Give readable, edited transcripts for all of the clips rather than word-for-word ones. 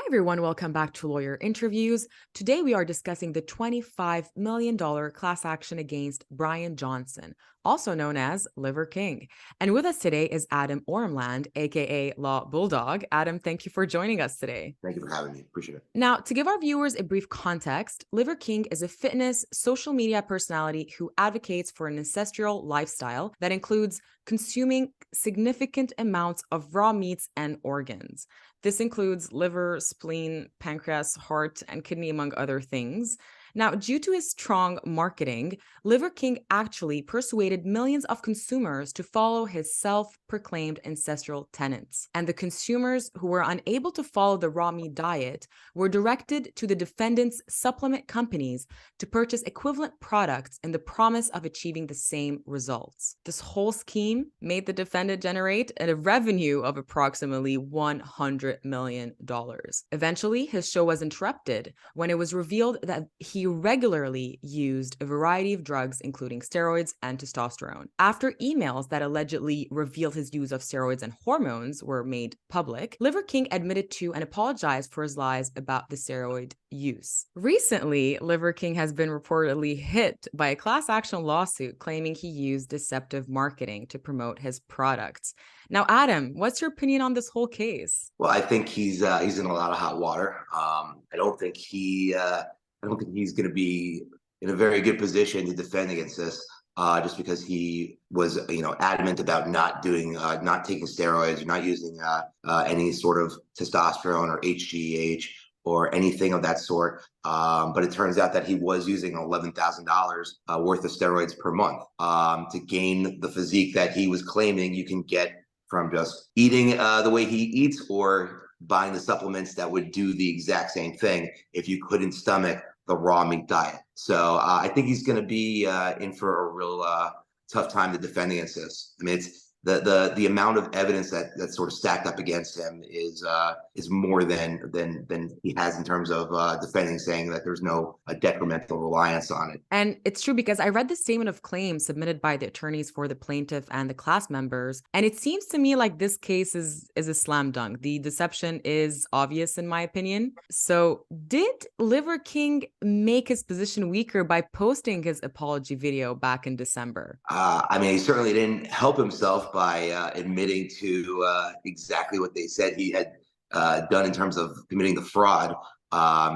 everyone, welcome back to Lawyer Interviews. Today we are discussing the $25 million class action against Brian Johnson, also known as Liver King. And with us today is Adam Ormland, aka Law Bulldog. Adam, thank you for joining us today. Thank you for having me. Appreciate it. Now, to give our viewers a brief context, Liver King is a fitness social media personality who advocates for an ancestral lifestyle that includes consuming significant amounts of raw meats and organs. This includes liver, spleen, pancreas, heart, and kidney, among other things. Now, due to his strong marketing, Liver King actually persuaded millions of consumers to follow his self-proclaimed ancestral tenets. And the consumers who were unable to follow the raw meat diet were directed to the defendant's supplement companies to purchase equivalent products in the promise of achieving the same results. This whole scheme made the defendant generate a revenue of approximately $100 million. Eventually, his show was interrupted when it was revealed that he regularly used a variety of drugs, including steroids and testosterone. After emails that allegedly revealed his use of steroids and hormones were made public, Liver King admitted to and apologized for his lies about the steroid use. Recently, Liver King has been reportedly hit by a class action lawsuit claiming he used deceptive marketing to promote his products. Now, Adam, what's your opinion on this whole case? Well, I think he's in a lot of hot water. I don't think he's going to be in a very good position to defend against this, just because he was, adamant about not taking steroids, or not using any sort of testosterone or HGH or anything of that sort. But it turns out that he was using $11,000 worth of steroids per month to gain the physique that he was claiming you can get from just eating the way he eats, or buying the supplements that would do the exact same thing if you couldn't stomach the raw meat diet. So I think he's going to be in for a real tough time to defend against this. I mean, it's the amount of evidence that's sort of stacked up against him is more than he has in terms of defending, saying that there's no detrimental reliance on it. And it's true, because I read the statement of claims submitted by the attorneys for the plaintiff and the class members, and it seems to me like this case is a slam dunk. The deception is obvious, in my opinion. So did Liver King make his position weaker by posting his apology video back in December? I mean, he certainly didn't help himself by admitting to exactly what they said he had done in terms of committing the fraud.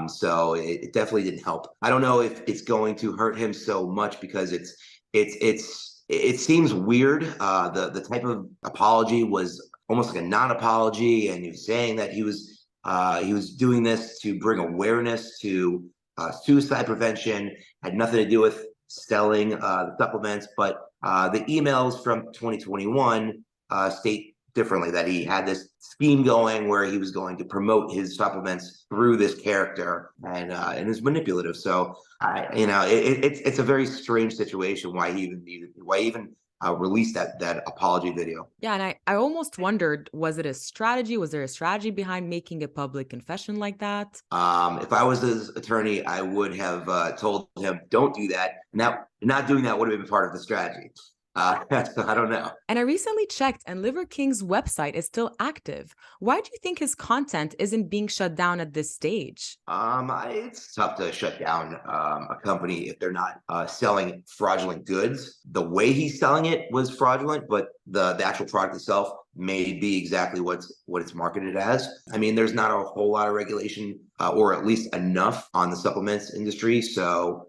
So it definitely didn't help. I don't know if it's going to hurt him so much, because it seems weird. The type of apology was almost like a non-apology, and he was saying that he was doing this to bring awareness to suicide prevention. Had nothing to do with selling the supplements, but the emails from 2021 state differently, that he had this scheme going where he was going to promote his supplements through this character, and is manipulative. So it's a very strange situation why he even released that apology video. Yeah, and I almost wondered, was it a strategy? Was there a strategy behind making a public confession like that? If I was his attorney, I would have told him, don't do that. Now, not doing that would have been part of the strategy. So I don't know. And I recently checked, and Liver King's website is still active. Why do you think his content isn't being shut down at this stage? It's tough to shut down a company if they're not selling fraudulent goods. The way he's selling it was fraudulent, but the actual product itself may be exactly what it's marketed as. I mean, there's not a whole lot of regulation, or at least enough, on the supplements industry. So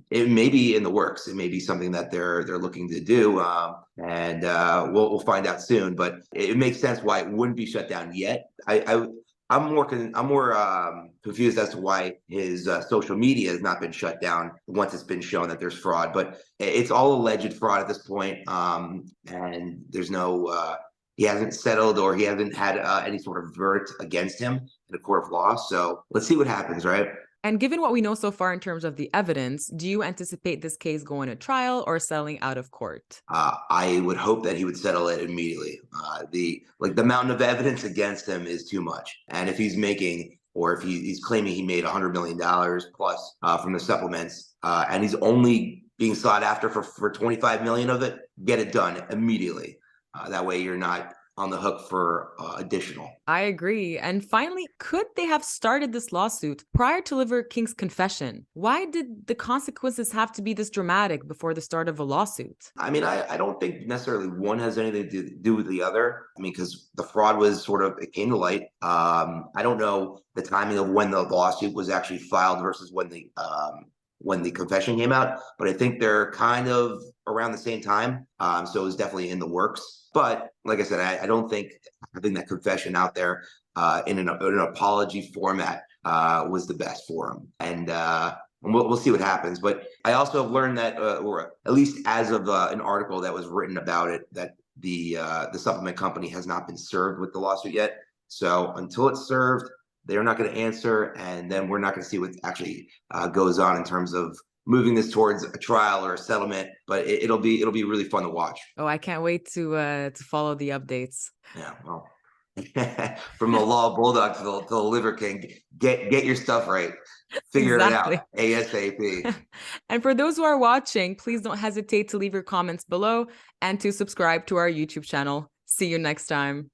it may be in the works. It may be something that they're looking to do, and we'll find out soon. But it makes sense why it wouldn't be shut down yet. I'm more confused as to why his social media has not been shut down once it's been shown that there's fraud. But it's all alleged fraud at this point, and there's no. He hasn't settled, or he hasn't had any sort of verdict against him in a court of law. So let's see what happens, right? And given what we know so far in terms of the evidence, do you anticipate this case going to trial or settling out of court? I would hope that he would settle it immediately. The mountain of evidence against him is too much. And if he's making, or if he's claiming he made $100 million plus from the supplements, and he's only being sought after for 25 million of it, get it done immediately. That way you're not on the hook for additional. I agree. And finally, could they have started this lawsuit prior to Liver King's confession? Why did the consequences have to be this dramatic before the start of a lawsuit? I mean, I don't think necessarily one has anything to do with the other. I mean, because the fraud was sort of, it came to light. I don't know the timing of when the lawsuit was actually filed versus when the confession came out, but I think they're kind of around the same time. So it was definitely in the works. But like I said, I don't think having that confession out there in an apology format was the best for him. And we'll see what happens. But I also have learned that, or at least as of an article that was written about it, that the supplement company has not been served with the lawsuit yet. So until it's served, they're not going to answer, and then we're not going to see what actually goes on in terms of moving this towards a trial or a settlement. But it'll be really fun to watch. Oh, I can't wait to follow the updates. Yeah, well, from the law bulldog to the Liver King, get your stuff right. Figure Exactly. it out ASAP. And for those who are watching, please don't hesitate to leave your comments below and to subscribe to our YouTube channel. See you next time.